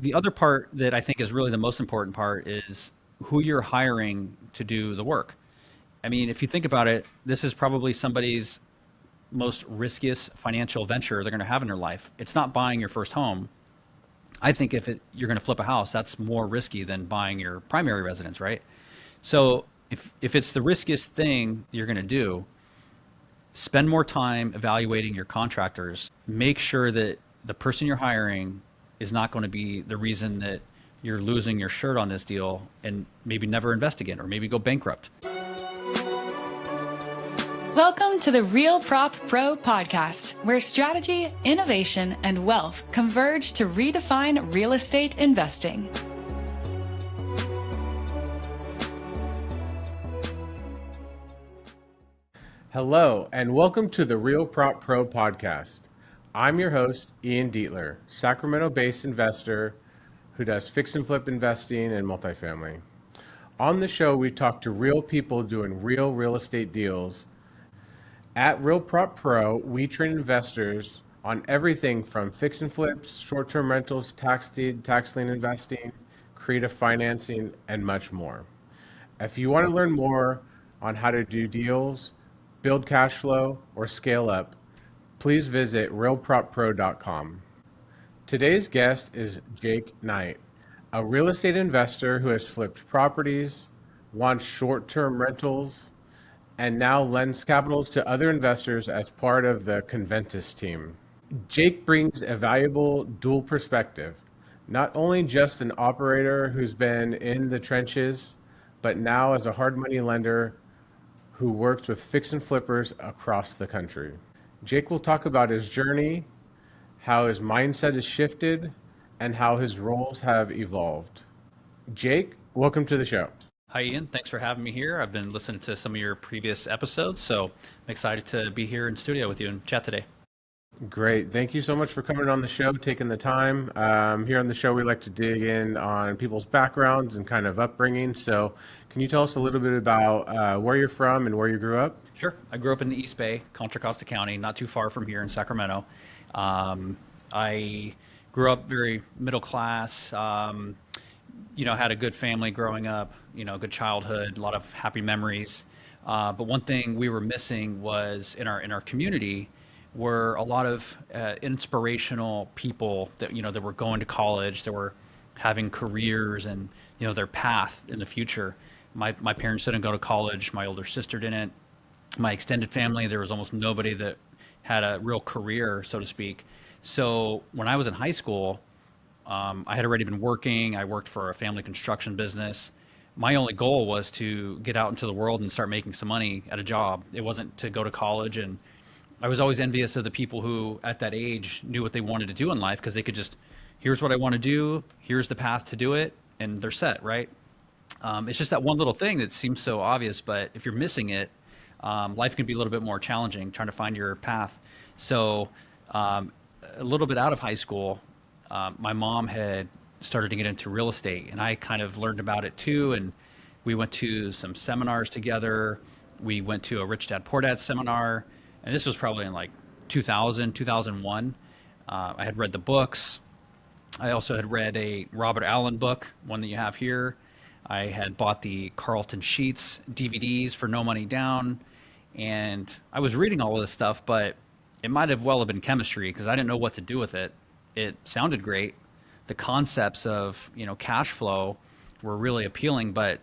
the other part that I think is really the most important part is who you're hiring to do the work. I mean, if you think about it, this is probably somebody's most riskiest financial venture they're going to have in their life. It's not buying your first home. I think you're going to flip a house, that's more risky than buying your primary residence, right? So if it's the riskiest thing you're going to do, spend more time evaluating your contractors. Make sure that the person you're hiring is not going to be the reason that you're losing your shirt on this deal and maybe never invest again or maybe go bankrupt. Welcome to the RealPropPro podcast, where strategy, innovation, and wealth converge to redefine real estate investing. Hello, and welcome to the RealPropPro podcast. I'm your host, Ian Dietler, Sacramento-based investor who does fix and flip investing and multifamily. On the show, we talk to real people doing real estate deals. At RealPropPro, we train investors on everything from fix and flips, short-term rentals, tax deed, tax lien investing, creative financing, and much more. If you want to learn more on how to do deals, build cash flow, or scale up, please visit RealPropPro.com. Today's guest is Jake Knight, a real estate investor who has flipped properties, launched short-term rentals, and now lends capitals to other investors as part of the Conventus team. Jake brings a valuable dual perspective, not only just an operator who's been in the trenches, but now as a hard money lender who works with fix and flippers across the country. Jake will talk about his journey, how his mindset has shifted, and how his roles have evolved. Jake, welcome to the show. Hi, Ian. Thanks for having me here. I've been listening to some of your previous episodes, so I'm excited to be here in studio with you and chat today. Great. Thank you so much for coming on the show, taking the time. Here on the show, we like to dig in on people's backgrounds and kind of upbringing. So can you tell us a little bit about where you're from and where you grew up? Sure. I grew up in the East Bay, Contra Costa County, not too far from here in Sacramento. I grew up very middle class, had a good family growing up, good childhood, a lot of happy memories. But one thing we were missing was in our community were a lot of inspirational people that were going to college, that were having careers and, their path in the future. My parents didn't go to college. My older sister didn't. My extended family, there was almost nobody that had a real career, so to speak. So when I was in high school, I had already been working. I worked for a family construction business. My only goal was to get out into the world and start making some money at a job. It wasn't to go to college. And I was always envious of the people who at that age knew what they wanted to do in life, because they could just, here's what I want to do, here's the path to do it, and they're set, right? It's just that one little thing that seems so obvious, but if you're missing it, life can be a little bit more challenging trying to find your path. So a little bit out of high school, my mom had started to get into real estate, and I kind of learned about it too. And we went to some seminars together. We went to a Rich Dad Poor Dad seminar, and this was probably in like 2000, 2001. I had read the books. I also had read a Robert Allen book, one that you have here. I had bought the Carlton Sheets DVDs for no money down, and I was reading all of this stuff, but it might have well have been chemistry because I didn't know what to do with it. It sounded great. The concepts of, cash flow were really appealing, but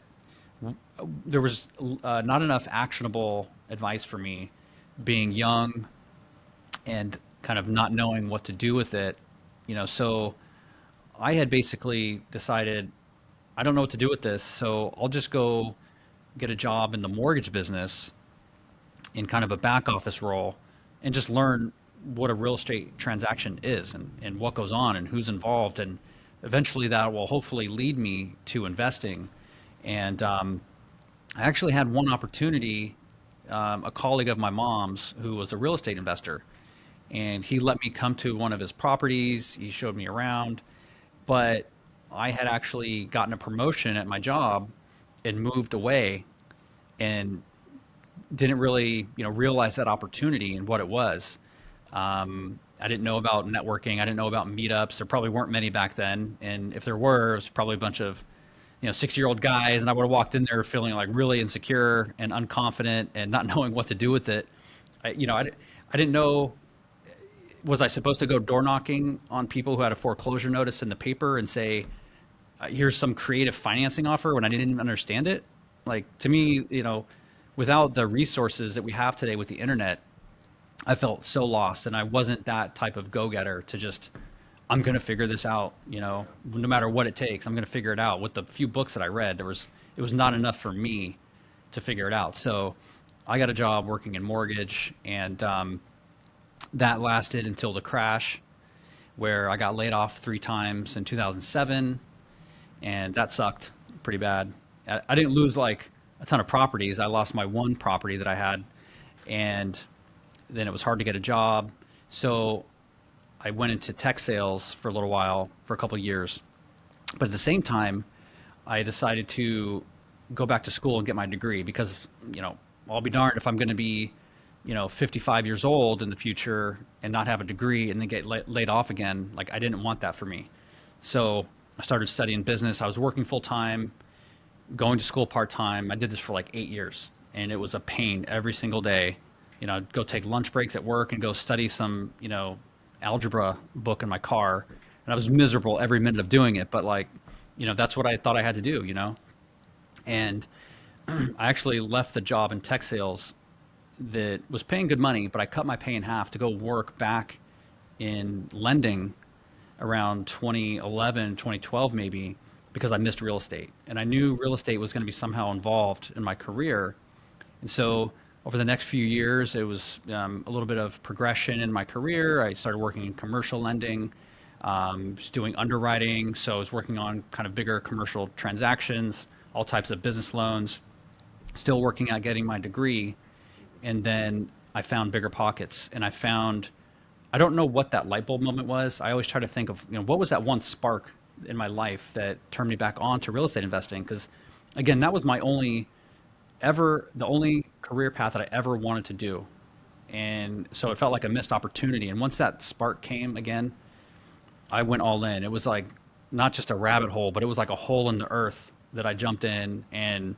there was not enough actionable advice for me, being young and kind of not knowing what to do with it. So I had basically decided, I don't know what to do with this, so I'll just go get a job in the mortgage business in kind of a back office role and just learn what a real estate transaction is and what goes on and who's involved. And eventually that will hopefully lead me to investing. And I actually had one opportunity, a colleague of my mom's who was a real estate investor, and he let me come to one of his properties. He showed me around, but I had actually gotten a promotion at my job and moved away and didn't really, realize that opportunity and what it was. I didn't know about networking. I didn't know about meetups. There probably weren't many back then. And if there were, it was probably a bunch of, 6-year-old guys. And I would have walked in there feeling like really insecure and unconfident and not knowing what to do with it. I didn't know, was I supposed to go door knocking on people who had a foreclosure notice in the paper and say, here's some creative financing offer when I didn't even understand it? Like, to me, without the resources that we have today with the internet, I felt so lost, and I wasn't that type of go-getter to just, I'm going to figure this out, no matter what it takes. I'm going to figure it out. With the few books that I read, it was not enough for me to figure it out. So I got a job working in mortgage, and that lasted until the crash, where I got laid off 3 times in 2007, and that sucked pretty bad. I didn't lose like a ton of properties. I lost my one property that I had, and then it was hard to get a job. So I went into tech sales for a little while, for a couple of years. But at the same time, I decided to go back to school and get my degree because, I'll be darned if I'm going to be, 55 years old in the future and not have a degree and then get laid off again. Like, I didn't want that for me. So I started studying business. I was working full time, going to school part time. I did this for like 8 years, and it was a pain every single day. I'd go take lunch breaks at work and go study some, algebra book in my car. And I was miserable every minute of doing it. But like, that's what I thought I had to do, And I actually left the job in tech sales that was paying good money, but I cut my pay in half to go work back in lending around 2011, 2012 maybe, because I missed real estate. And I knew real estate was going to be somehow involved in my career. And so over the next few years, it was a little bit of progression in my career. I started working in commercial lending, just doing underwriting. So I was working on kind of bigger commercial transactions, all types of business loans, still working at getting my degree. And then I found BRRRR, and I don't know what that light bulb moment was. I always try to think of, what was that one spark in my life that turned me back on to real estate investing? Because again, that was the only career path that I ever wanted to do. And so it felt like a missed opportunity. And once that spark came again, I went all in. It was like not just a rabbit hole, but it was like a hole in the earth that I jumped in, and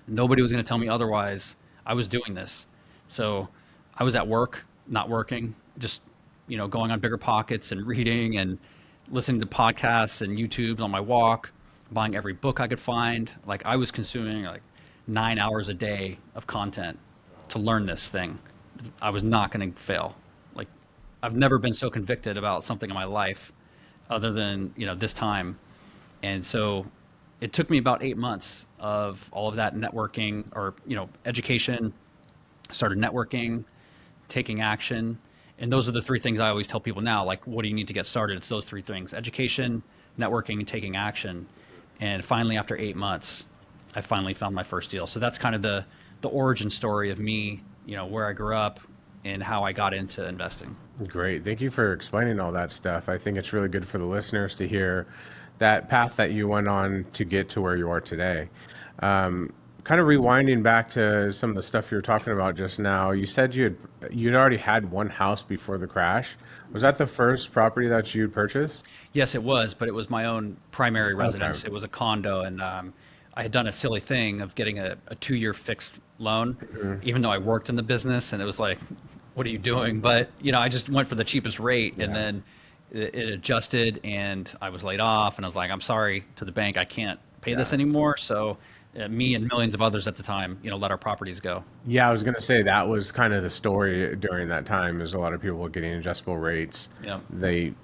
nobody was going to tell me otherwise. I was doing this. So I was at work, not working, just, going on BRRRR and reading and listening to podcasts and YouTubes on my walk, buying every book I could find. Like, I was consuming like 9 hours a day of content to learn this thing. I was not going to fail. Like, I've never been so convicted about something in my life other than, this time. And so it took me about 8 months of all of that networking or, education, started networking, taking action. And those are the 3 things I always tell people now, like, what do you need to get started? It's those 3 things: education, networking, and taking action. And finally, after 8 months, I finally found my first deal. So that's kind of the origin story of me, where I grew up and how I got into investing. Great. Thank you for explaining all that stuff. I think it's really good for the listeners to hear that path that you went on to get to where you are today. Kind of rewinding back to some of the stuff you were talking about just now, you said you'd already had one house before the crash. Was that the first property that you'd purchased? Yes, it was, but it was my own primary residence. Okay. It was a condo, and I had done a silly thing of getting a 2-year fixed loan, even though I worked in the business, and it was like, what are you doing? But, I just went for the cheapest rate, and then it adjusted, and I was laid off, and I was like, I'm sorry to the bank, I can't pay this anymore. So me and millions of others at the time, let our properties go. Yeah, I was going to say that was kind of the story during that time, is a lot of people were getting adjustable rates. Yeah. They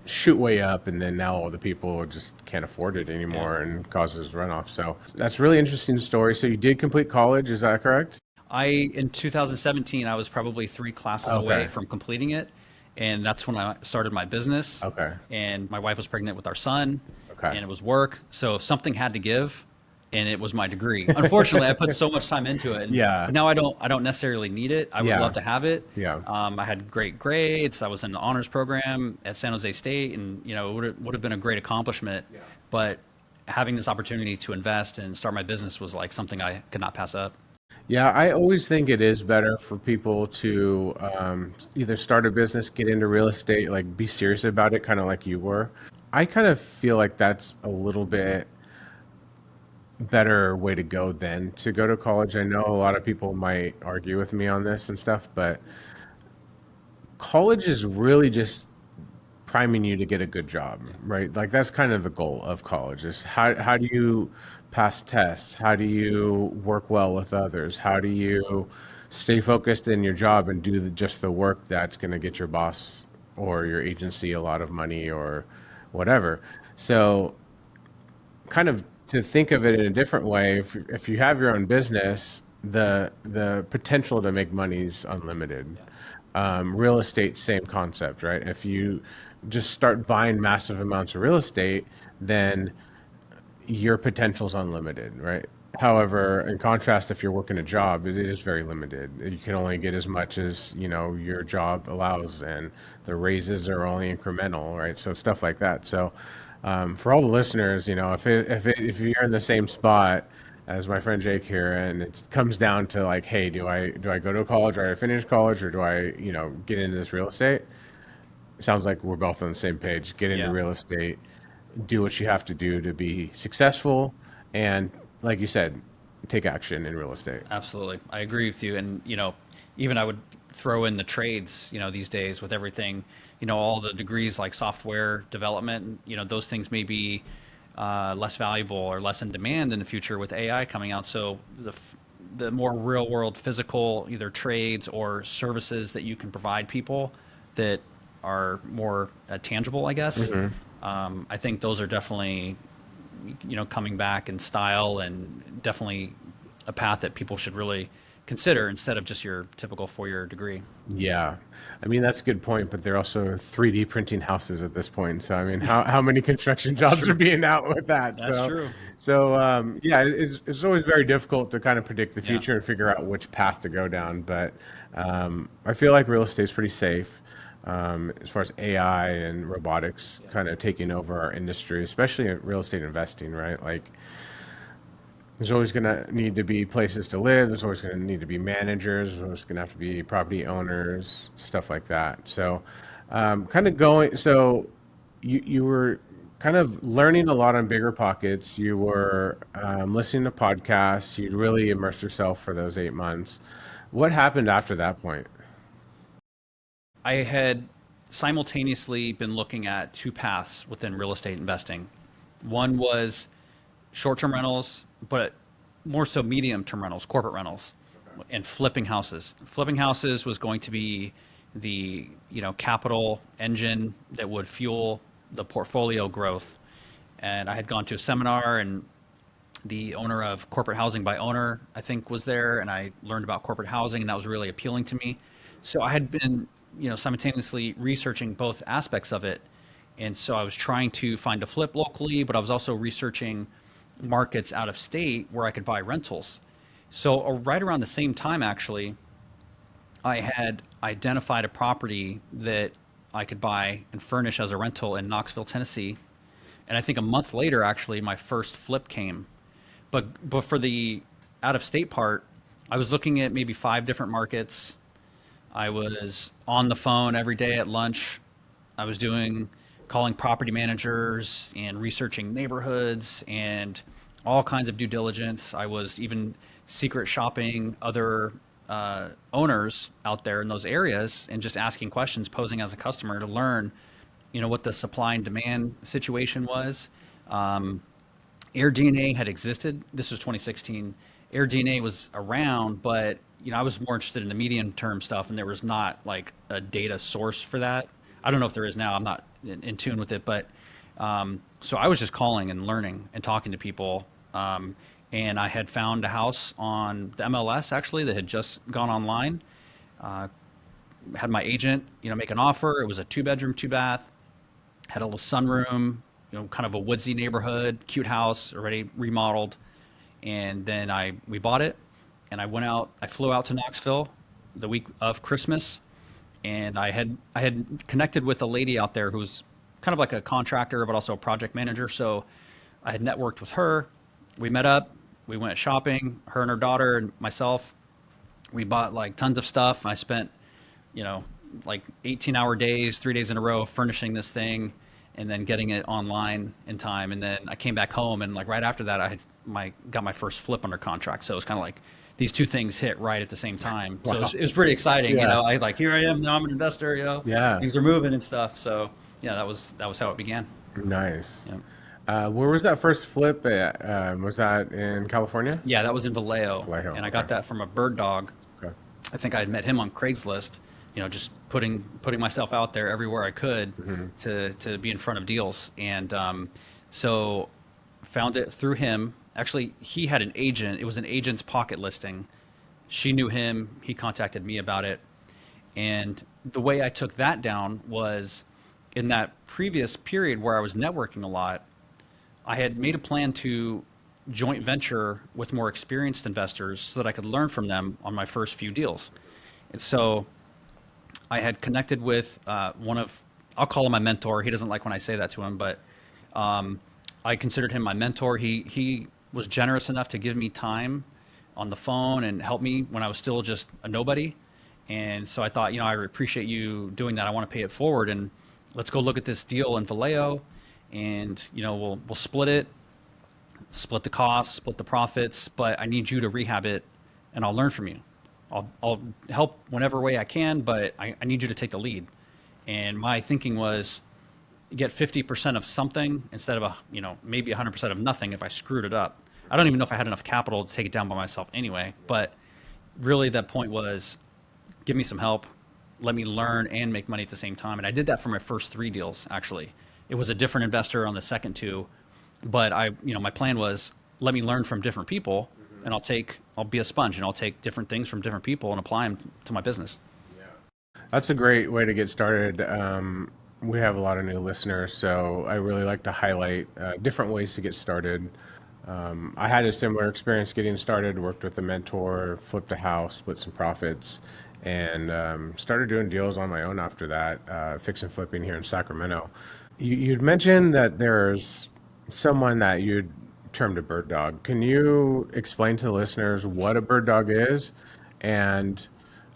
shoot way up, and then now all the people just can't afford it anymore and causes runoff. So that's a really interesting story. So you did complete college, is that correct? In 2017, I was probably 3 classes away from completing it. And that's when I started my business. Okay. And my wife was pregnant with our son. Okay. And it was work. So something had to give, and it was my degree. Unfortunately, I put so much time into it. But now I don't necessarily need it. I would love to have it. Yeah. I had great grades. I was in the honors program at San Jose State, and it would have been a great accomplishment. Yeah. But having this opportunity to invest and start my business was like something I could not pass up. Yeah, I always think it is better for people to either start a business, get into real estate, like be serious about it, kind of like you were. I kind of feel like that's a little bit better way to go than to go to college. I know a lot of people might argue with me on this and stuff, but college is really just priming you to get a good job, right? Like that's kind of the goal of college is how do you pass tests? How do you work well with others? How do you stay focused in your job and do just the work that's going to get your boss or your agency a lot of money or whatever. So kind of to think of it in a different way, if you have your own business, the potential to make money is unlimited. Real estate, same concept, right? If you just start buying massive amounts of real estate, then your potential is unlimited, right? However, in contrast, if you're working a job, it is very limited. You can only get as much as your job allows, and the raises are only incremental, right? So stuff like that. So for all the listeners, if you're in the same spot as my friend Jake here, and it comes down to like, hey, do I go to college, or do I finish college, or do I get into this real estate? Sounds like we're both on the same page. Get into Yeah. real estate, do what you have to do to be successful, and like you said, take action in real estate. Absolutely. I agree with you. And, even I would throw in the trades, these days with everything, all the degrees like software development, those things may be less valuable or less in demand in the future with AI coming out. So the more real world physical, either trades or services that you can provide people that are more tangible, I guess. I think those are definitely coming back in style, and definitely a path that people should really consider instead of just your typical 4-year degree. Yeah, I mean that's a good point, but they're also 3D printing houses at this point. So I mean, how many construction jobs are being out with that? That's So, true. yeah, it's always very difficult to kind of predict the Yeah. future and figure out which path to go down. But I feel like real estate's pretty safe as far as AI and robotics kind of taking over our industry, especially in real estate investing, right? Like there's always going to need to be places to live. There's always going to need to be managers. There's always going to have to be property owners, stuff like that. So, kind of going. So, you were kind of learning a lot on bigger pockets. You were listening to podcasts. You really immersed yourself for those 8 months. What happened after that point? I had simultaneously been looking at two paths within real estate investing. One was short-term rentals, but more so medium-term rentals, corporate rentals, and flipping houses. Flipping houses was going to be the capital engine that would fuel the portfolio growth. And I had gone to a seminar, and the owner of Corporate Housing by Owner, I think, was there, and I learned about corporate housing, and that was really appealing to me. So I had been, simultaneously researching both aspects of it, and so I was trying to find a flip locally, but I was also researching markets out of state where I could buy rentals. So right around the same time, actually, I had identified a property that I could buy and furnish as a rental in Knoxville, Tennessee. And I think a month later, actually, my first flip came. But for the out of state part, I was looking at maybe 5 different markets. I was on the phone every day at lunch. I was doing calling property managers and researching neighborhoods and all kinds of due diligence. I was even secret shopping other owners out there in those areas and just asking questions, posing as a customer to learn, what the supply and demand situation was. AirDNA had existed. This was 2016. AirDNA was around, but I was more interested in the medium term stuff, and there was not like a data source for that. I don't know if there is now. I'm not in tune with it, but so I was just calling and learning and talking to people. And I had found a house on the MLS actually that had just gone online. Had my agent, make an offer. It was a 2-bedroom, 2-bath, had a little sunroom, kind of a woodsy neighborhood, cute house, already remodeled. And then we bought it, and I flew out to Knoxville the week of Christmas, and I had connected with a lady out there who's kind of like a contractor, but also a project manager. So I had networked with her. We met up. We went shopping, her and her daughter and myself. We bought like tons of stuff. I spent, you know, like 18-hour days, 3 days in a row furnishing this thing and then getting it online in time. And then I came back home, and like right after that, I had got my first flip under contract. So it was kind of like these two things hit right at the same time. So Wow. it was pretty exciting. Yeah. You know, I like, here I am, now I'm an investor, Yeah. things are moving and stuff. So yeah, that was how it began. Nice. Yeah. Where was that first flip at? Was that in California? Yeah, that was in Vallejo. Vallejo, And I got okay. that from a bird dog. Okay. I think I had met him on Craigslist, just putting myself out there everywhere I could to be in front of deals. And so found it through him. Actually, he had an agent. It was an agent's pocket listing. She knew him. He contacted me about it. And the way I took that down was in that previous period where I was networking a lot, I had made a plan to joint venture with more experienced investors so that I could learn from them on my first few deals. And so I had connected with I'll call him my mentor. He doesn't like when I say that to him, but I considered him my mentor. He was generous enough to give me time on the phone and help me when I was still just a nobody. And so I thought, I appreciate you doing that. I want to pay it forward, and let's go look at this deal in Vallejo, and we'll split the costs, split the profits, but I need you to rehab it, and I'll learn from you. I'll help whatever way I can, but I need you to take the lead. And my thinking was, get 50% of something instead of maybe 100% of nothing if I screwed it up. I don't even know if I had enough capital to take it down by myself anyway, but really that point was, give me some help, let me learn and make money at the same time. And I did that for my first 3 deals, actually. It was a different investor on the second 2, but my plan was, let me learn from different people, and I'll be a sponge, and I'll take different things from different people and apply them to my business. That's a great way to get started. We have a lot of new listeners, so I really like to highlight different ways to get started. I had a similar experience getting started, worked with a mentor, flipped a house, split some profits, and started doing deals on my own after that, fix and flipping here in Sacramento. You'd mentioned that there's someone that you'd termed a bird dog. Can you explain to the listeners what a bird dog is and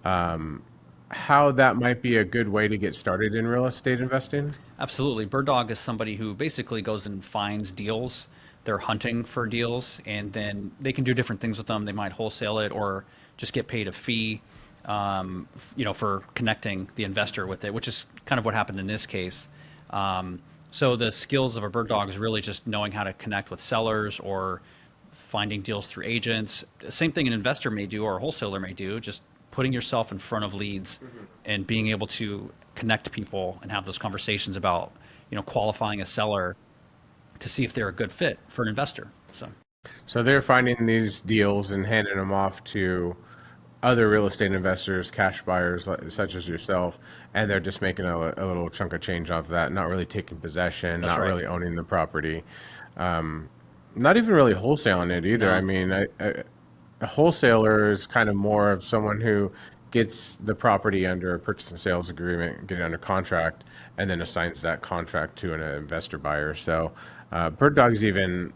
how that might be a good way to get started in real estate investing? Absolutely. Bird dog is somebody who basically goes and finds deals. They're hunting for deals, and then they can do different things with them. They might wholesale it or just get paid a fee, for connecting the investor with it, which is kind of what happened in this case. So the skills of a bird dog is really just knowing how to connect with sellers or finding deals through agents. Same thing an investor may do or a wholesaler may do, just putting yourself in front of leads and being able to connect people and have those conversations about, qualifying a seller to see if they're a good fit for an investor. So they're finding these deals and handing them off to other real estate investors, cash buyers such as yourself, and they're just making a little chunk of change off that, not really taking possession, That's not right. really owning the property, not even really wholesaling it either. No. I mean, a wholesaler is kind of more of someone who gets the property under a purchase and sales agreement, get it under contract, and then assigns that contract to an investor buyer. So Bird Dog's even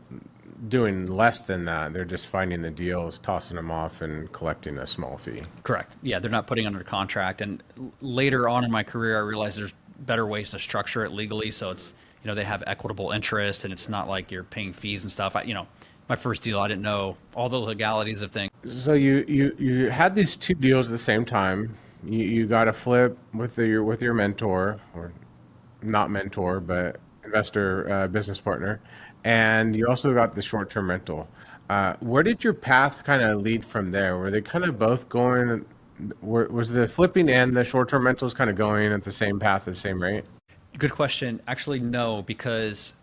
doing less than that. They're just finding the deals, tossing them off, and collecting a small fee. Correct. Yeah, they're not putting under contract. And later on in my career, I realized there's better ways to structure it legally. So it's, they have equitable interest, and it's not like you're paying fees and stuff. My first deal, I didn't know all the legalities of things. So you had these 2 deals at the same time. You got a flip with your mentor, or not mentor, but investor, business partner, and you also got the short-term rental. Where did your path kind of lead from there? Were they kind of both going? Was the flipping and the short-term rentals kind of going at the same path, at the same rate? Good question. Actually, no, because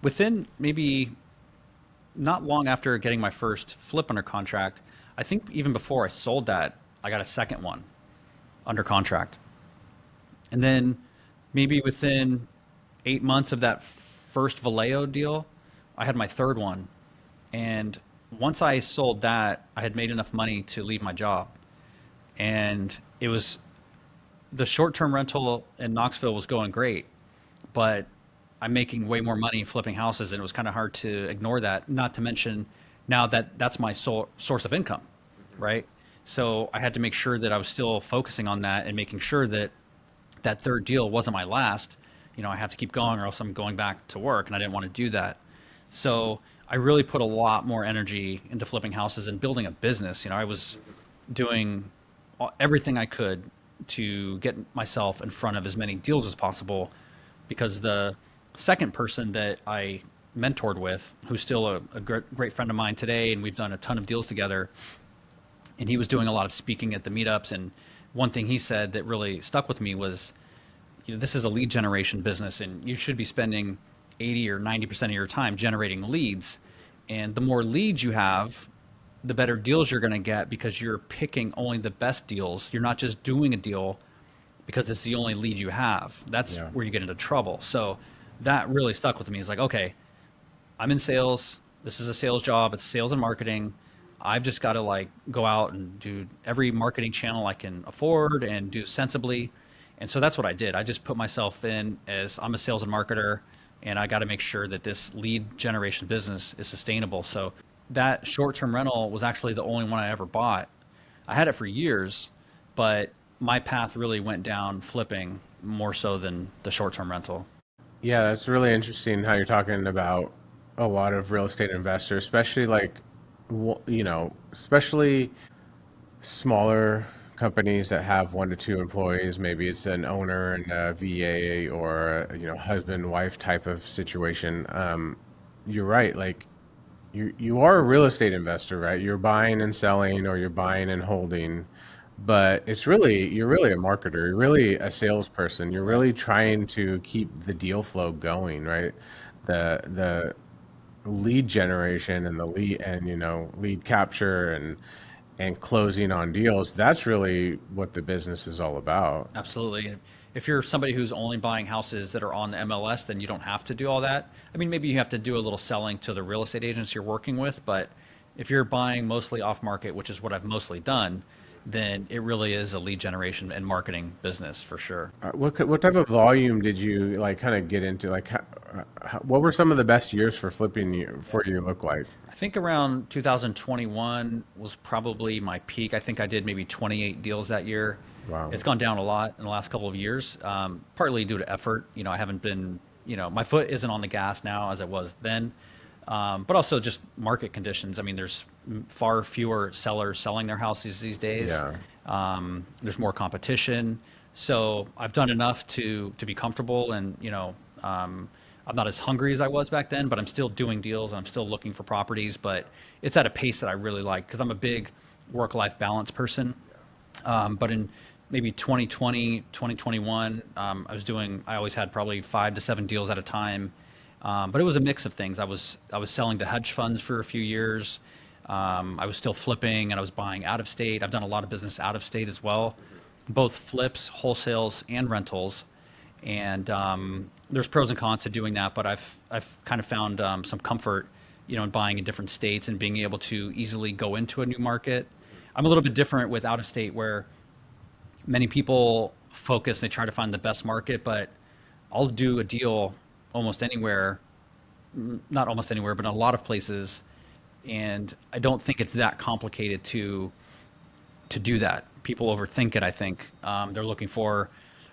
within maybe not long after getting my first flip under contract, I think even before I sold that, I got a second one under contract. And then maybe within 8 months of that first Vallejo deal, I had my third one. And once I sold that, I had made enough money to leave my job. And it was, the short-term rental in Knoxville was going great, but I'm making way more money flipping houses, and it was kind of hard to ignore that. Not to mention now that that's my sole source of income, right? So I had to make sure that I was still focusing on that and making sure that that third deal wasn't my last. I have to keep going or else I'm going back to work, and I didn't want to do that. So I really put a lot more energy into flipping houses and building a business. I was doing everything I could to get myself in front of as many deals as possible, because the second person that I mentored with, who's still a great friend of mine today, and we've done a ton of deals together, and he was doing a lot of speaking at the meetups. And one thing he said that really stuck with me was, this is a lead generation business, and you should be spending 80 or 90% of your time generating leads. And the more leads you have, the better deals you're going to get, because you're picking only the best deals. You're not just doing a deal because it's the only lead you have. That's where you get into trouble. So that really stuck with me. It's like, okay, I'm in sales. This is a sales job. It's sales and marketing. I've just got to go out and do every marketing channel I can afford and do sensibly. And so that's what I did. I just put myself in as, I'm a sales and marketer, and I got to make sure that this lead generation business is sustainable. So that short-term rental was actually the only one I ever bought. I had it for years, but my path really went down flipping more so than the short-term rental. Yeah, that's really interesting how you're talking about a lot of real estate investors, especially especially smaller companies that have 1 to 2 employees. Maybe it's an owner and a VA, or husband wife type of situation. You're right. You are a real estate investor, right? You're buying and selling, or you're buying and holding, but you're really a marketer. You're really a salesperson. You're really trying to keep the deal flow going, right? The lead generation and the lead capture and closing on deals. That's really what the business is all about. Absolutely. If you're somebody who's only buying houses that are on the MLS, then you don't have to do all that. I mean, maybe you have to do a little selling to the real estate agents you're working with, but if you're buying mostly off market, which is what I've mostly done, then it really is a lead generation and marketing business for sure. What type of volume did you kind of get into? What were some of the best years for flipping for you look like? I think around 2021 was probably my peak. I think I did maybe 28 deals that year. Wow. It's gone down a lot in the last couple of years, partly due to effort. I haven't been, my foot isn't on the gas now as it was then, but also just market conditions. I mean, there's far fewer sellers selling their houses these days. Yeah. There's more competition. So I've done enough to be comfortable, and, I'm not as hungry as I was back then, but I'm still doing deals and I'm still looking for properties, but it's at a pace that I really like, because I'm a big work-life balance person. But in maybe 2020, 2021, I always had probably 5 to 7 deals at a time. But it was a mix of things. I was selling to hedge funds for a few years. I was still flipping, and I was buying out of state. I've done a lot of business out of state as well, both flips, wholesales, and rentals. And there's pros and cons to doing that, but I've kind of found some comfort, in buying in different states and being able to easily go into a new market. I'm a little bit different with out of state, where many people focus, they try to find the best market, but I'll do a deal almost anywhere, not almost anywhere, but in a lot of places. And I don't think it's that complicated to do that. People overthink it, I think. They're looking for,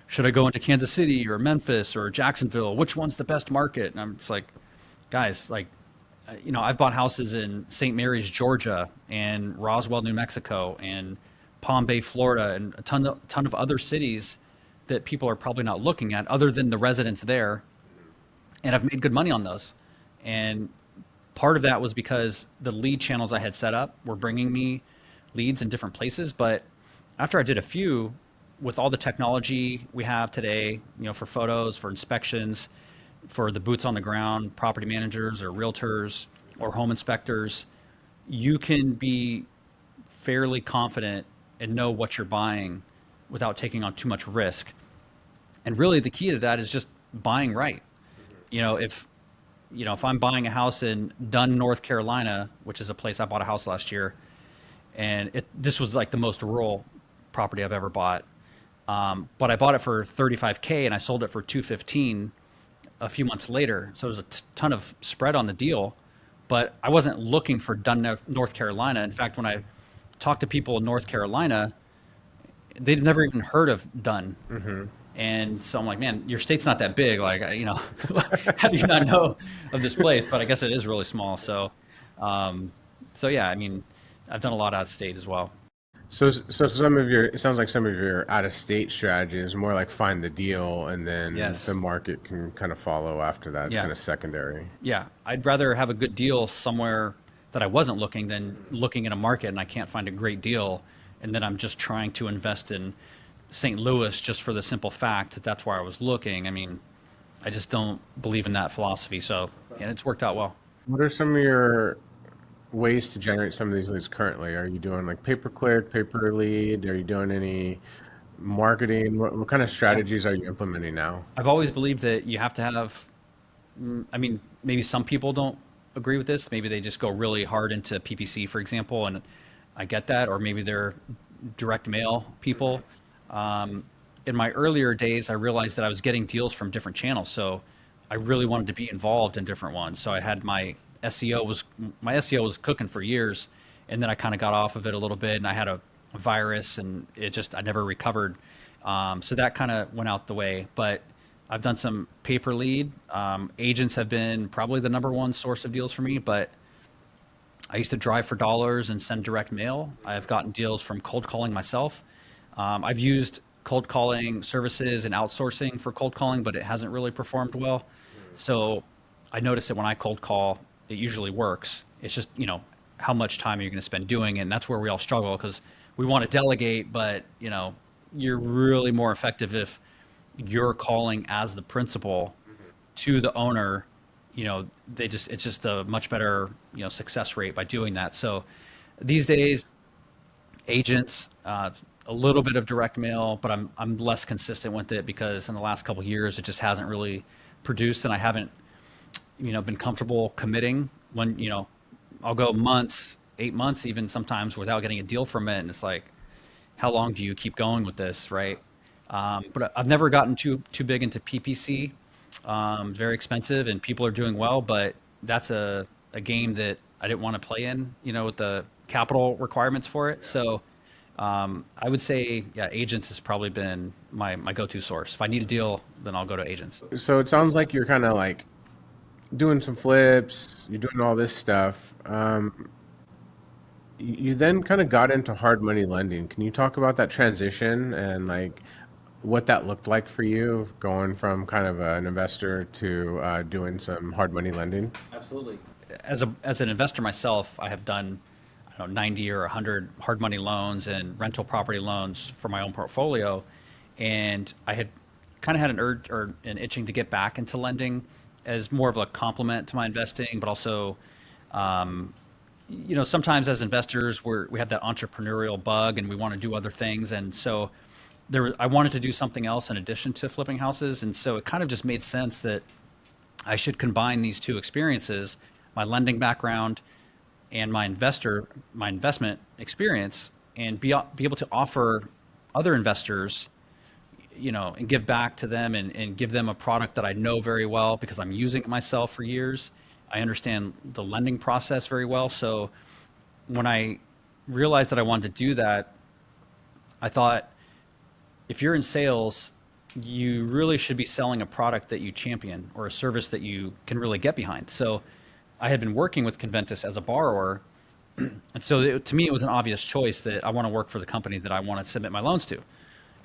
should I go into Kansas City or Memphis or Jacksonville? Which one's the best market? And I'm just like, guys, I've bought houses in St. Mary's, Georgia, and Roswell, New Mexico, and Palm Bay, Florida, and a ton of other cities that people are probably not looking at other than the residents there. And I've made good money on those. And part of that was because the lead channels I had set up were bringing me leads in different places. But after I did a few, with all the technology we have today, for photos, for inspections, for the boots on the ground, property managers or realtors or home inspectors, you can be fairly confident and know what you're buying without taking on too much risk. And really the key to that is just buying right. If I'm buying a house in Dunn, North Carolina, which is a place I bought a house last year, and this was like the most rural property I've ever bought. But I bought it for $35K and I sold it for $215. a few months later. So there's a ton of spread on the deal, but I wasn't looking for Dunn, North Carolina. In fact, when I talked to people in North Carolina, they'd never even heard of Dunn. And so I'm like, man, your state's not that big. Like, how do you not know of this place? But I guess it is really small. So yeah, I mean, I've done a lot out of state as well. So it sounds like some of your out of state strategy is more like find the deal and then Yes. the market can kind of follow after that. It's Yeah. kind of secondary. Yeah, I'd rather have a good deal somewhere that I wasn't looking than looking in a market and I can't find a great deal, and then I'm just trying to invest in St. Louis just for the simple fact that that's where I was looking. I mean, I just don't believe in that philosophy. So, and it's worked out well. What are some of your ways to generate some of these leads currently? Are you doing like pay per click, pay per lead? Are you doing any marketing? What kind of strategies are you implementing now? I've always believed that you have to have, I mean, maybe some people don't agree with this. Maybe they just go really hard into PPC, for example, and I get that. Or maybe they're direct mail people. In my earlier days, I realized that I was getting deals from different channels. So I really wanted to be involved in different ones. So I had my SEO was cooking for years, and then I kind of got off of it a little bit, and I had a virus, and I never recovered. So that kind of went out the way. But I've done some pay per lead. Agents have been probably the number one source of deals for me, but I used to drive for dollars and send direct mail. I've gotten deals from cold calling myself. I've used cold calling services and outsourcing for cold calling, but it hasn't really performed well. So I noticed that when I cold call, it usually works. It's just, how much time are you going to spend doing it? And that's where we all struggle, because we want to delegate, but, you're really more effective if you're calling as the principal to the owner. It's just a much better, success rate by doing that. So these days, agents, a little bit of direct mail, but I'm less consistent with it because in the last couple of years, it just hasn't really produced, and I haven't, been comfortable committing when, I'll go months, 8 months, even sometimes without getting a deal from it. And it's like, how long do you keep going with this? Right. But I've never gotten too big into PPC. Very expensive and people are doing well, but that's a game that I didn't want to play in, with the capital requirements for it. So, I would say, yeah, agents has probably been my go-to source. If I need a deal, then I'll go to agents. So it sounds like you're kind of like doing some flips, you're doing all this stuff. You then kind of got into hard money lending. Can you talk about that transition and like what that looked like for you, going from kind of an investor to doing some hard money lending? Absolutely. As an investor myself, I have done, I don't know, 90 or 100 hard money loans and rental property loans for my own portfolio. And I had kind of had an urge or an itching to get back into lending as more of a complement to my investing, but also, sometimes as investors, we have that entrepreneurial bug and we want to do other things. And so I wanted to do something else in addition to flipping houses. And so it kind of just made sense that I should combine these two experiences, my lending background and my investment experience, and be able to offer other investors, and give back to them and give them a product that I know very well because I'm using it myself for years. I understand the lending process very well. So when I realized that I wanted to do that, I thought, if you're in sales, you really should be selling a product that you champion or a service that you can really get behind. So I had been working with Conventus as a borrower. And so to me, it was an obvious choice that I want to work for the company that I want to submit my loans to.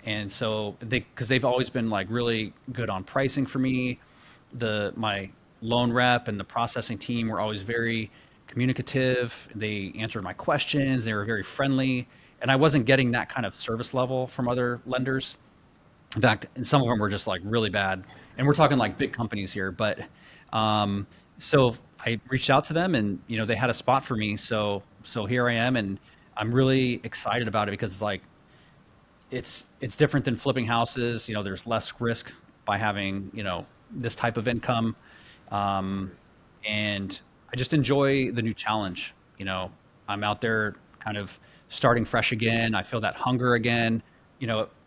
And so because they've always been like really good on pricing for me, my loan rep and the processing team were always very communicative. They answered my questions. They were very friendly. And I wasn't getting that kind of service level from other lenders. In fact, and some of them were just like really bad. And we're talking like big companies here. But so I reached out to them and, they had a spot for me. So here I am, and I'm really excited about it because it's like, it's different than flipping houses. There's less risk by having, this type of income. And I just enjoy the new challenge. I'm out there kind of starting fresh again. I feel that hunger again.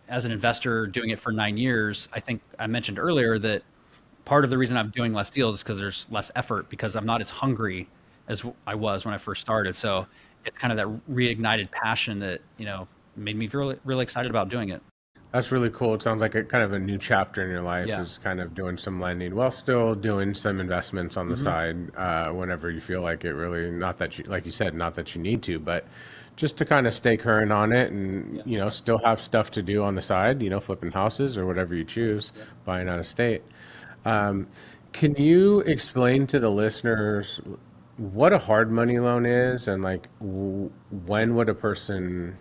As an investor doing it for 9 years, I think I mentioned earlier that part of the reason I'm doing less deals is because there's less effort, because I'm not as hungry as I was when I first started. So it's kind of that reignited passion that, made me really, really excited about doing it. That's really cool. It sounds like a kind of a new chapter in your life Yeah. is kind of doing some lending while still doing some investments on the side whenever you feel like it really, not that you, like you said, not that you need to, but just to kind of stay current on it and, still have stuff to do on the side, flipping houses or whatever you choose, buying out of state. Can you explain to the listeners what a hard money loan is and like when would a person,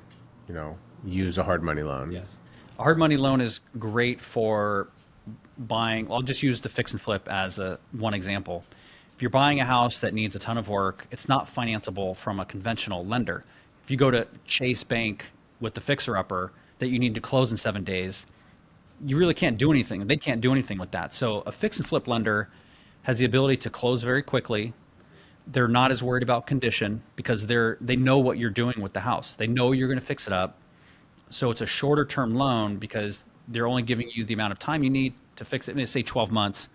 use a hard money loan? Yes. A hard money loan is great for buying. I'll just use the fix and flip as one example. If you're buying a house that needs a ton of work, it's not financeable from a conventional lender. If you go to Chase Bank with the fixer-upper that you need to close in 7 days, you really can't do anything. They can't do anything with that. So a fix and flip lender has the ability to close very quickly. They're not as worried about condition because they know what you're doing with the house. They know you're going to fix it up. So it's a shorter term loan because they're only giving you the amount of time you need to fix it. They say 12 months.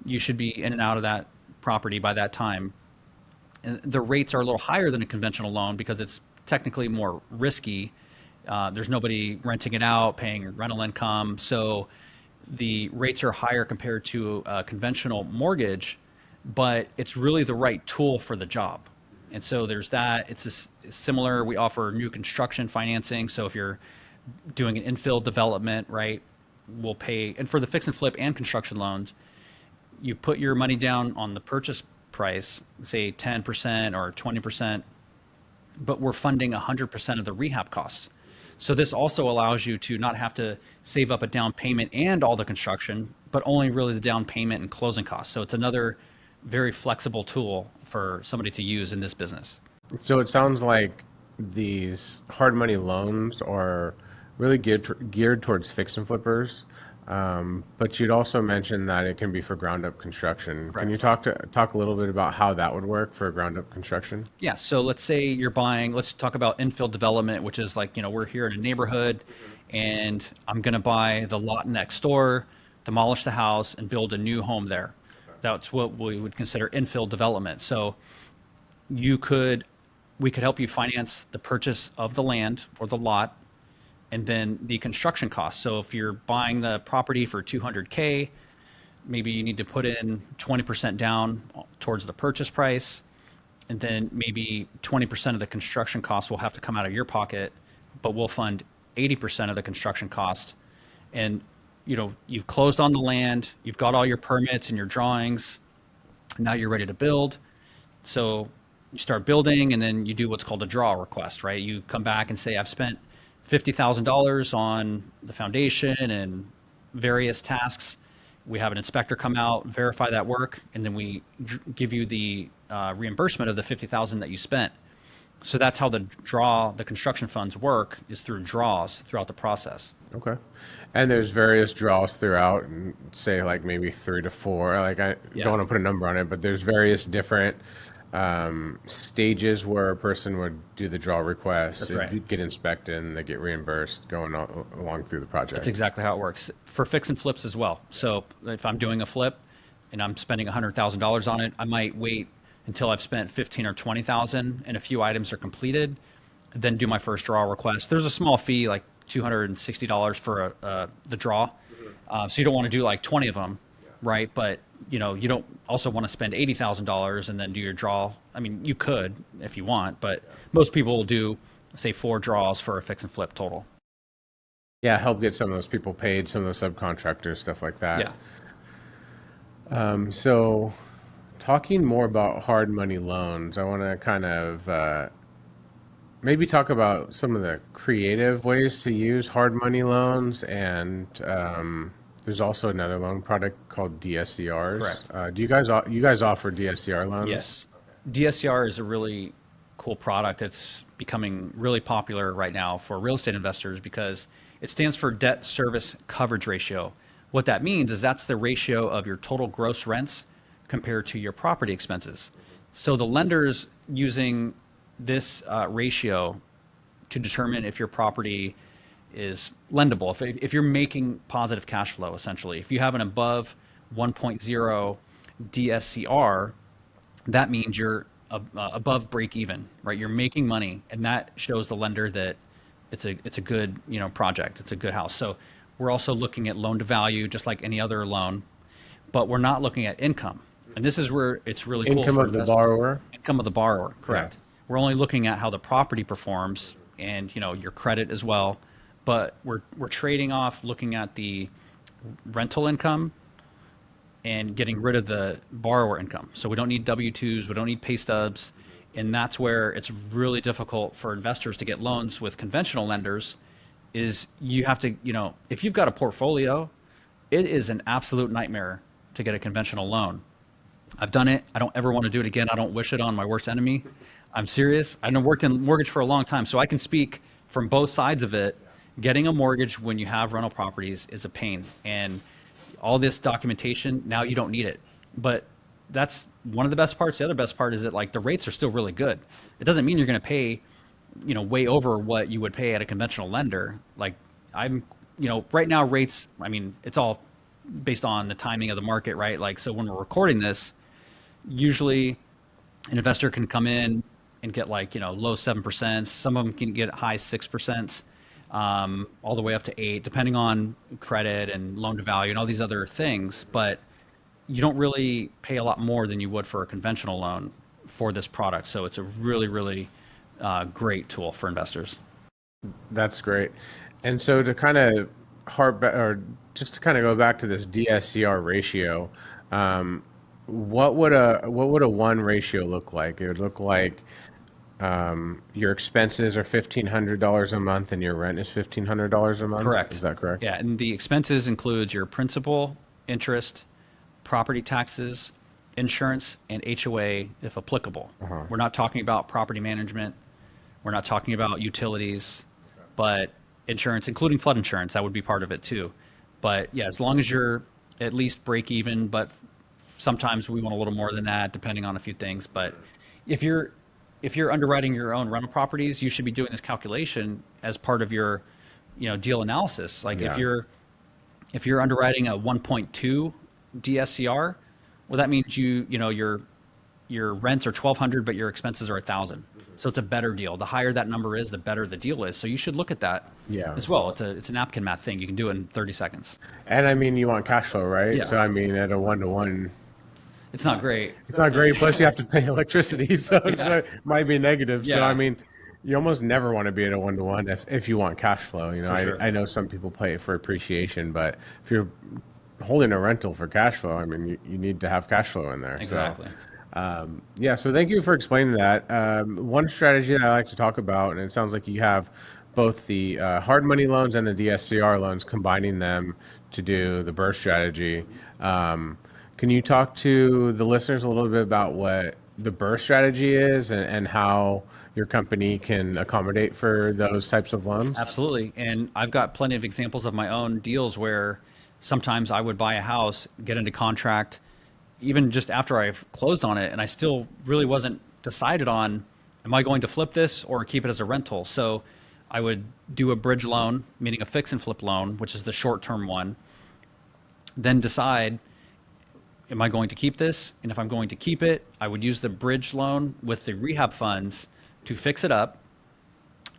You should be in and out of that property by that time. And the rates are a little higher than a conventional loan because it's technically more risky. There's nobody renting it out, paying rental income. So the rates are higher compared to a conventional mortgage, but it's really the right tool for the job. And so there's that. It's similar. We offer new construction financing. So if you're doing an infill development, right, we'll pay. And for the fix and flip and construction loans, you put your money down on the purchase price, say 10% or 20%, but we're funding 100% of the rehab costs. So this also allows you to not have to save up a down payment and all the construction, but only really the down payment and closing costs. So it's another very flexible tool for somebody to use in this business. So it sounds like these hard money loans are really geared towards fix and flippers, but you'd also mentioned that it can be for ground up construction. Correct. Can you talk a little bit about how that would work for ground up construction? Yeah. So let's say you're buying, let's talk about infill development, which is like, we're here in a neighborhood and I'm going to buy the lot next door, demolish the house and build a new home there. That's what we would consider infill development. So we could help you finance the purchase of the land or the lot and then the construction costs. So if you're buying the property for $200K, maybe you need to put in 20% down towards the purchase price. And then maybe 20% of the construction costs will have to come out of your pocket, but we'll fund 80% of the construction cost. And you've closed on the land, you've got all your permits and your drawings, now you're ready to build. So you start building and then you do what's called a draw request, right? You come back and say, I've spent $50,000 on the foundation and various tasks. We have an inspector come out, verify that work, and then we give you the reimbursement of the $50,000 that you spent. So that's how the construction funds work, is through draws throughout the process. Okay. And there's various draws throughout, and say like maybe 3 to 4. Like I don't want to put a number on it, but there's various different stages where a person would do the draw request, right. Get inspected, and they get reimbursed going along through the project. That's exactly how it works for fix and flips as well. So if I'm doing a flip and I'm spending $100,000 on it, I might wait until I've spent 15 or 20,000 and a few items are completed, then do my first draw request. There's a small fee, like $260 for the draw. So you don't want to do like 20 of them, right? But you don't also want to spend $80,000 and then do your draw. I mean, you could if you want, but most people will do, say, 4 draws for a fix and flip total. Yeah, help get some of those people paid, some of those subcontractors, stuff like that. Yeah. So talking more about hard money loans, I want to kind of maybe talk about some of the creative ways to use hard money loans, and there's also another loan product called DSCRs. Correct. Do you guys offer DSCR loans? Yes. DSCR is a really cool product. It's becoming really popular right now for real estate investors because it stands for debt service coverage ratio. What that means is that's the ratio of your total gross rents compared to your property expenses. So the lender's using this ratio to determine if your property is lendable, if you're making positive cash flow, essentially. If you have an above 1.0 DSCR, that means you're above break even, right? You're making money, and that shows the lender that it's a good, project. It's a good house. So we're also looking at loan to value, just like any other loan, but we're not looking at income. And this is where it's really cool Income for of the investors. borrower. Income of the borrower, correct. Yeah. We're only looking at how the property performs and your credit as well, but we're trading off looking at the rental income and getting rid of the borrower income. So we don't need W-2s, we don't need pay stubs, and that's where it's really difficult for investors to get loans with conventional lenders. Is you have to, if you've got a portfolio, it is an absolute nightmare to get a conventional loan. I've done it. I don't ever want to do it again. I don't wish it on my worst enemy. I'm serious. I've worked in mortgage for a long time, so I can speak from both sides of it. Getting a mortgage when you have rental properties is a pain. And all this documentation, now you don't need it. But that's one of the best parts. The other best part is that the rates are still really good. It doesn't mean you're going to pay, way over what you would pay at a conventional lender. Right now rates, it's all based on the timing of the market, right? So when we're recording this, usually an investor can come in and get low 7%. Some of them can get high 6%, all the way up to 8%, depending on credit and loan to value and all these other things. But you don't really pay a lot more than you would for a conventional loan for this product. So it's a really, really great tool for investors. That's great. And so to kind of go back to this DSCR ratio, what would a 1 ratio look like? It would look like your expenses are $1,500 a month and your rent is $1,500 a month. Correct. Is that correct? Yeah, and the expenses includes your principal, interest, property taxes, insurance, and HOA if applicable. We're not talking about property management. We're not talking about utilities, but insurance, including flood insurance, that would be part of it too. But yeah, as long as you're at least break even, but sometimes we want a little more than that depending on a few things. But if you're underwriting your own rental properties, you should be doing this calculation as part of your deal analysis. If you're underwriting a 1.2 DSCR, well, that means your rents are $1,200, but your expenses are $1,000. So it's a better deal. The higher that number is, the better the deal is. So you should look at that as well. It's a napkin math thing. You can do it in 30 seconds. And you want cash flow, right? Yeah. So at a 1-to-1, it's not great. it's not great. Plus you have to pay electricity, so it might be negative. Yeah. So you almost never want to be at a 1-to-1 if you want cash flow. Sure. I know some people play it for appreciation, but if you're holding a rental for cash flow, you need to have cash flow in there. Exactly. So thank you for explaining that. One strategy that I like to talk about, and it sounds like you have both the hard money loans and the DSCR loans, combining them to do the BRRRR strategy. Can you talk to the listeners a little bit about what the BRRRR strategy is and how your company can accommodate for those types of loans? Absolutely. And I've got plenty of examples of my own deals where sometimes I would buy a house, get into contract, even just after I've closed on it, and I still really wasn't decided on, am I going to flip this or keep it as a rental? So I would do a bridge loan, meaning a fix and flip loan, which is the short-term one, then decide, am I going to keep this? And if I'm going to keep it, I would use the bridge loan with the rehab funds to fix it up,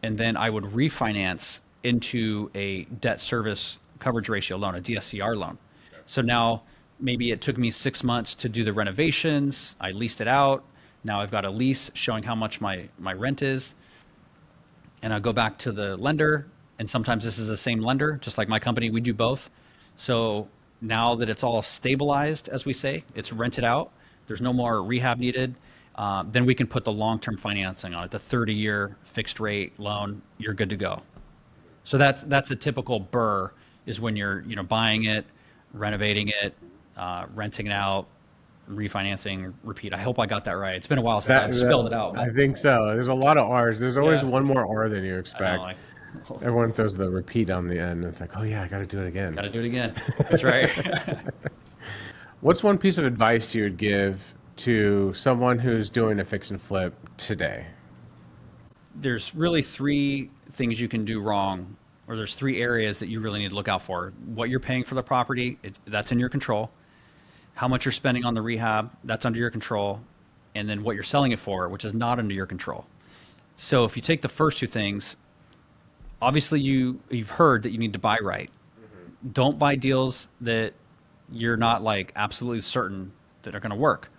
and then I would refinance into a debt service coverage ratio loan, a DSCR loan. So now maybe it took me 6 months to do the renovations. I leased it out. Now I've got a lease showing how much my rent is. And I'll go back to the lender. And sometimes this is the same lender, just like my company, we do both. So now that it's all stabilized, as we say, it's rented out, there's no more rehab needed, then we can put the long-term financing on it, the 30-year fixed rate loan, you're good to go. So that's a typical BRRRR, is when you're buying it, renovating it, renting it out, refinancing, repeat. I hope I got that right. It's been a while since I've spelled it out. I think so. There's a lot of R's. There's always one more R than you expect. Everyone throws the repeat on the end. It's like, oh yeah, I got to do it again. Got to do it again. That's right. What's one piece of advice you would give to someone who's doing a fix and flip today? There's really 3 things you can do wrong, or there's 3 areas that you really need to look out for. What you're paying for the property, that's in your control. how much you're spending on the rehab, that's under your control, and then what you're selling it for, which is not under your control. So if you take the first two things, obviously you've heard that you need to buy right. Don't buy deals that you're not like absolutely certain that are going to work.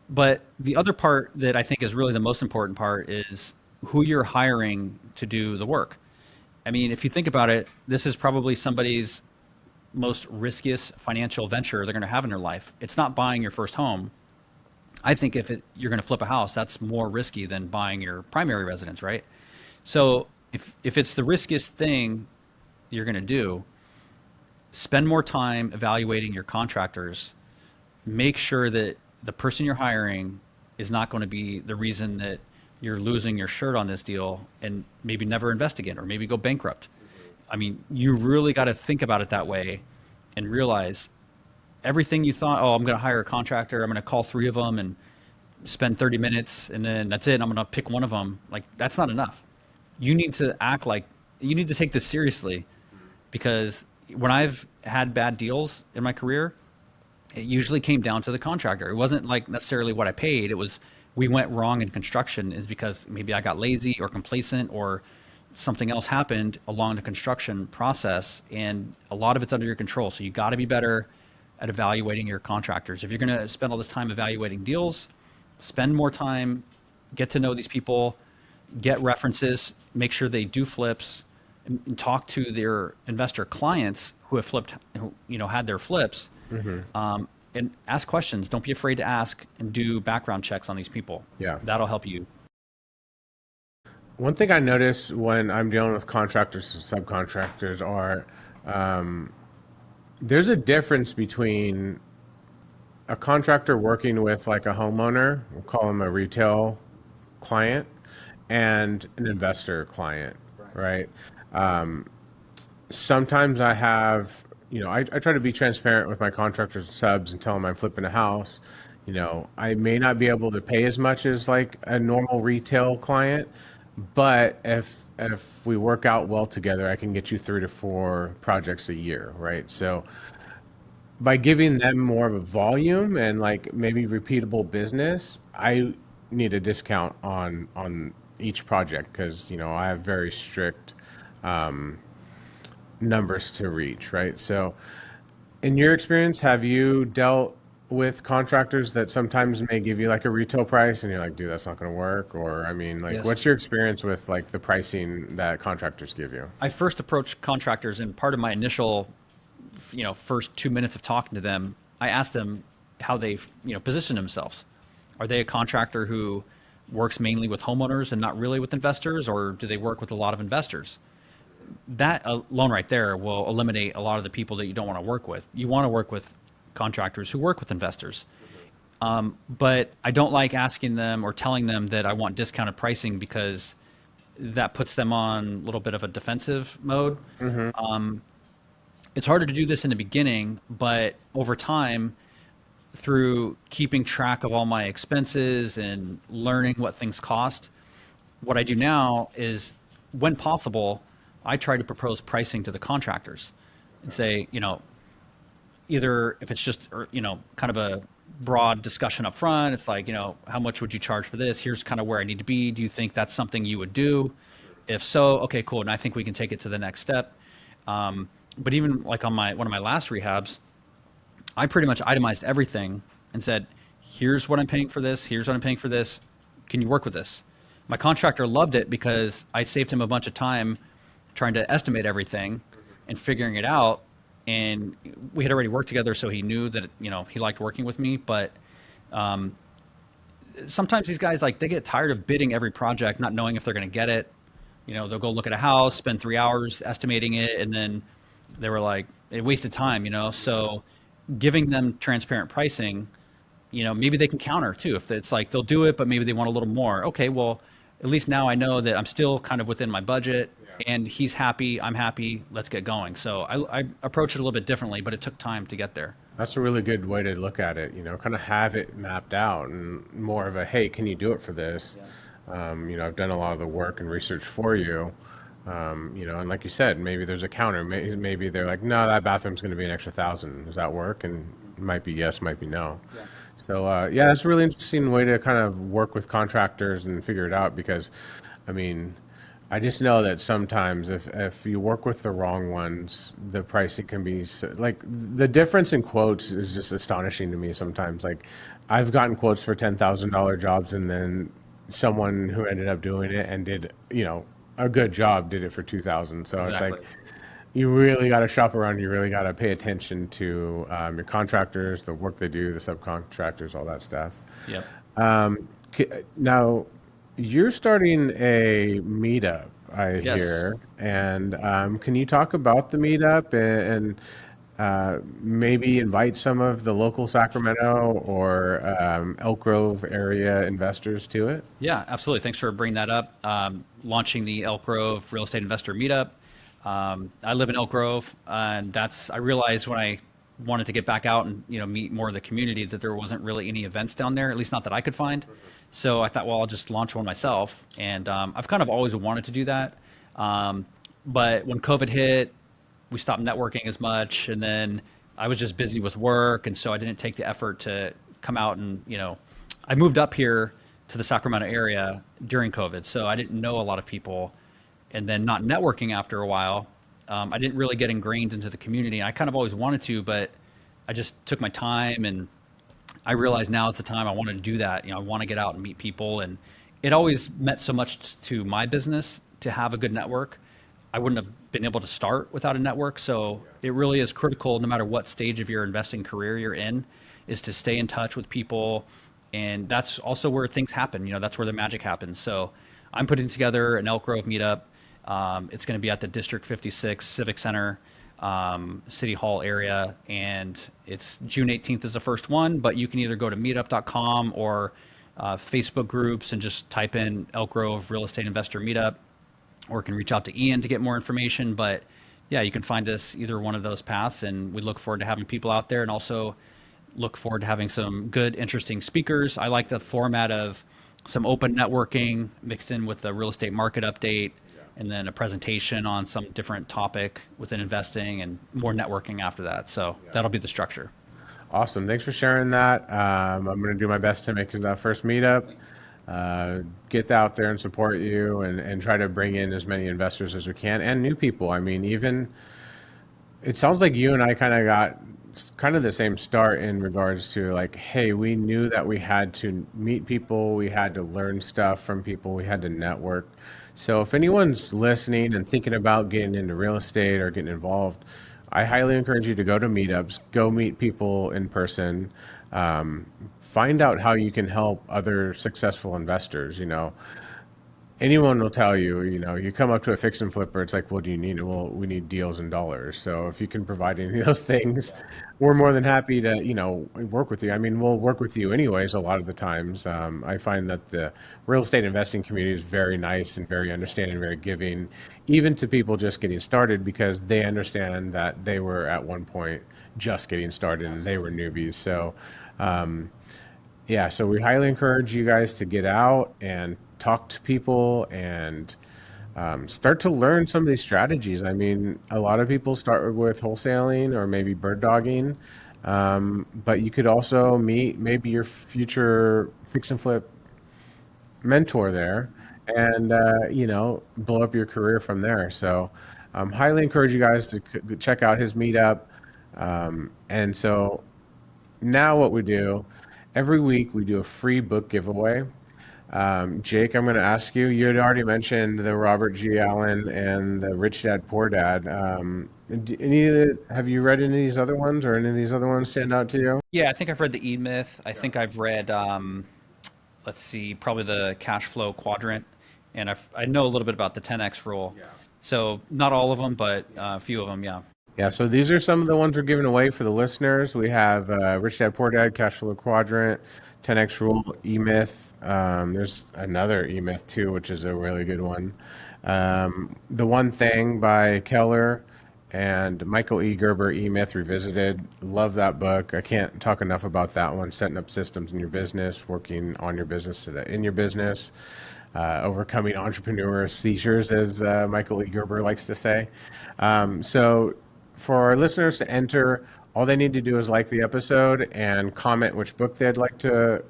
But the other part that I think is really the most important part is who you're hiring to do the work. I mean, if you think about it, this is probably somebody's most riskiest financial venture they're going to have in their life. It's not buying your first home. I think you're going to flip a house, that's more risky than buying your primary residence, right? So if it's the riskiest thing you're going to do, spend more time evaluating your contractors. Make sure that the person you're hiring is not going to be the reason that you're losing your shirt on this deal and maybe never invest again or maybe go bankrupt. I mean, you really got to think about it that way and realize everything you thought, oh, I'm going to hire a contractor, I'm going to call 3 of them and spend 30 minutes and then that's it, I'm going to pick one of them. Like, that's not enough. You need to act like, you need to take this seriously, because when I've had bad deals in my career, it usually came down to the contractor. It wasn't like necessarily what I paid. It was, we went wrong in construction is because maybe I got lazy or complacent or something else happened along the construction process, and a lot of it's under your control. So you got to be better at evaluating your contractors. If you're going to spend all this time evaluating deals, spend more time, get to know these people, get references, make sure they do flips, and talk to their investor clients who have flipped, who, you know, had their flips, and ask questions. Don't be afraid to ask and do background checks on these people. Yeah. That'll help you. One thing I notice when I'm dealing with contractors and subcontractors are there's a difference between a contractor working with like a homeowner, we'll call them a retail client, and an investor client, right? Sometimes I have, you know, I try to be transparent with my contractors and subs and tell them I'm flipping a house. You know, I may not be able to pay as much as like a normal retail client, but if we work out well together, I can get you 3 to 4 projects a year, right? So by giving them more of a volume and like maybe repeatable business, I need a discount on each project, because, you know, I have very strict numbers to reach, right? So in your experience, have you dealt with contractors that sometimes may give you like a retail price and you're like, dude, that's not going to work? Or, I mean, like, Yes. What's your experience with like the pricing that contractors give you? I first approached contractors, and part of my initial, you know, first 2 minutes of talking to them, I asked them how they, you know, position themselves. Are they a contractor who works mainly with homeowners and not really with investors, or do they work with a lot of investors? That alone right there will eliminate a lot of the people that you don't want to work with. You want to work with contractors who work with investors. But I don't like asking them or telling them that I want discounted pricing, because that puts them on a little bit of a defensive mode. It's harder to do this in the beginning, but over time, through keeping track of all my expenses and learning what things cost, what I do now is, when possible, I try to propose pricing to the contractors and say, you know, either if it's just, you know, kind of a broad discussion up front, it's like, you know, how much would you charge for this? Here's kind of where I need to be. Do you think that's something you would do? If so, okay, cool. And I think we can take it to the next step. But even like on one of my last rehabs, I pretty much itemized everything and said, here's what I'm paying for this. Here's what I'm paying for this. Can you work with this? My contractor loved it because I saved him a bunch of time trying to estimate everything and figuring it out. And we had already worked together, so he knew that, you know, he liked working with me. But sometimes these guys, like, they get tired of bidding every project, not knowing if they're going to get it. You know, they'll go look at a house, spend 3 hours estimating it, and then they were like, it wasted time, you know. So giving them transparent pricing, you know, maybe they can counter too. If it's like they'll do it, but maybe they want a little more. Okay, well, at least now I know that I'm still kind of within my budget, and he's happy, I'm happy, let's get going. So I approach it a little bit differently, but it took time to get there. That's a really good way to look at it, you know, kind of have it mapped out and more of a, hey, can you do it for this? You know, I've done a lot of the work and research for you. You know, and like you said, maybe there's a counter. Maybe they're like, no, that bathroom's going to be an extra $1,000. Does that work? And might be yes, might be no. Yeah. So yeah, that's a really interesting way to kind of work with contractors and figure it out because, I mean, I just know that sometimes if you work with the wrong ones, the pricing can be like the difference in quotes is just astonishing to me sometimes. Like I've gotten quotes for $10,000 jobs and then someone who ended up doing it and did, a good job did it for 2,000. So it's like Exactly. you really got to shop around. You really got to pay attention to your contractors, the work they do, the subcontractors, all that stuff. Yep. Now, you're starting a meetup, I Yes. hear, and can you talk about the meetup and maybe invite some of the local Sacramento or Elk Grove area investors to it? Yeah, absolutely. Thanks for bringing that up. Launching the Elk Grove Real Estate Investor Meetup. I live in Elk Grove, and I realized when I wanted to get back out and meet more of the community that there wasn't really any events down there, at least not that I could find. So I thought, well, I'll just launch one myself, and I've kind of always wanted to do that. But when COVID hit, we stopped networking as much, and then I was just busy with work, and so I didn't take the effort to come out and I moved up here to the Sacramento area during COVID, so I didn't know a lot of people, and then not networking after a while. I didn't really get ingrained into the community. I kind of always wanted to, but I just took my time, and I realize now is the time I want to do that. I want to get out and meet people, and it always meant so much to my business to have a good network. I wouldn't have been able to start without a network. So it really is critical, no matter what stage of your investing career you're in, is to stay in touch with people. And that's also where things happen. That's where the magic happens. So I'm putting together an Elk Grove meetup. It's going to be at the District 56 Civic Center, City Hall area. And it's June 18th is the first one, but you can either go to meetup.com or Facebook groups and just type in Elk Grove Real Estate Investor Meetup, or can reach out to Ian to get more information. But yeah, you can find us either one of those paths, and we look forward to having people out there, and also look forward to having some good, interesting speakers. I like the format of some open networking mixed in with the real estate market update, and then a presentation on some different topic within investing, and more networking after that. So that'll be the structure. Awesome. Thanks for sharing that. I'm going to do my best to make that first meetup. Get out there and support you and try to bring in as many investors as we can and new people. I mean, even it sounds like you and I kind of got kind of the same start in regards to like, hey, we knew that we had to meet people, we had to learn stuff from people, we had to network. So if anyone's listening and thinking about getting into real estate or getting involved, I highly encourage you to go to meetups, go meet people in person, find out how you can help other successful investors. Anyone will tell you, you come up to a fix and flipper, it's like, what do you need? Well, we need deals and dollars. So if you can provide any of those things, we're more than happy to, work with you. I mean, we'll work with you anyways a lot of the times. I find that the real estate investing community is very nice and very understanding, very giving, even to people just getting started, because they understand that they were at one point just getting started and they were newbies. So, yeah, so we highly encourage you guys to get out and talk to people and start to learn some of these strategies. I mean, a lot of people start with wholesaling or maybe bird dogging, but you could also meet maybe your future fix and flip mentor there and, blow up your career from there. So highly encourage you guys to check out his meetup. And so now what we do, every week we do a free book giveaway. Jake, I'm going to ask you, you had already mentioned the Robert G. Allen and the Rich Dad, Poor Dad. Have you read any of these other ones, or any of these other ones stand out to you? Yeah, I think I've read the E Myth. I think I've read, let's see, probably the Cash Flow Quadrant, and I know a little bit about the 10x rule. Yeah. So not all of them, but a few of them, yeah. Yeah, so these are some of the ones we're giving away for the listeners. We have Rich Dad, Poor Dad, Cash Flow Quadrant, 10x Rule, E Myth. There's another E Myth too, which is a really good one. The One Thing by Keller and Michael E. Gerber, E Myth Revisited. Love that book. I can't talk enough about that one. Setting up systems in your business, working on your business in your business, overcoming entrepreneur seizures, as Michael E. Gerber likes to say. So for our listeners to enter, All they need to do is like the episode and comment which book they'd like to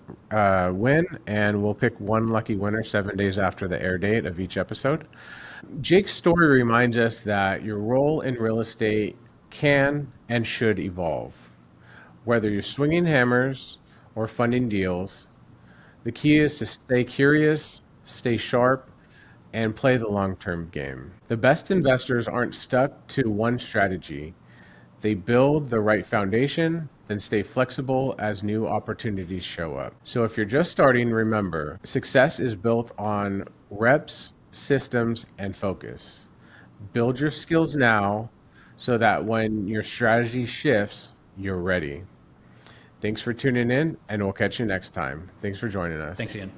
win, and we'll pick one lucky winner 7 days after the air date of each episode. Jake's story reminds us that your role in real estate can and should evolve. Whether you're swinging hammers or funding deals, the key is to stay curious, stay sharp, and play the long-term game. The best investors aren't stuck to one strategy. They build the right foundation, then stay flexible as new opportunities show up. So if you're just starting, remember, success is built on reps, systems, and focus. Build your skills now so that when your strategy shifts, you're ready. Thanks for tuning in, and we'll catch you next time. Thanks for joining us. Thanks, Ian.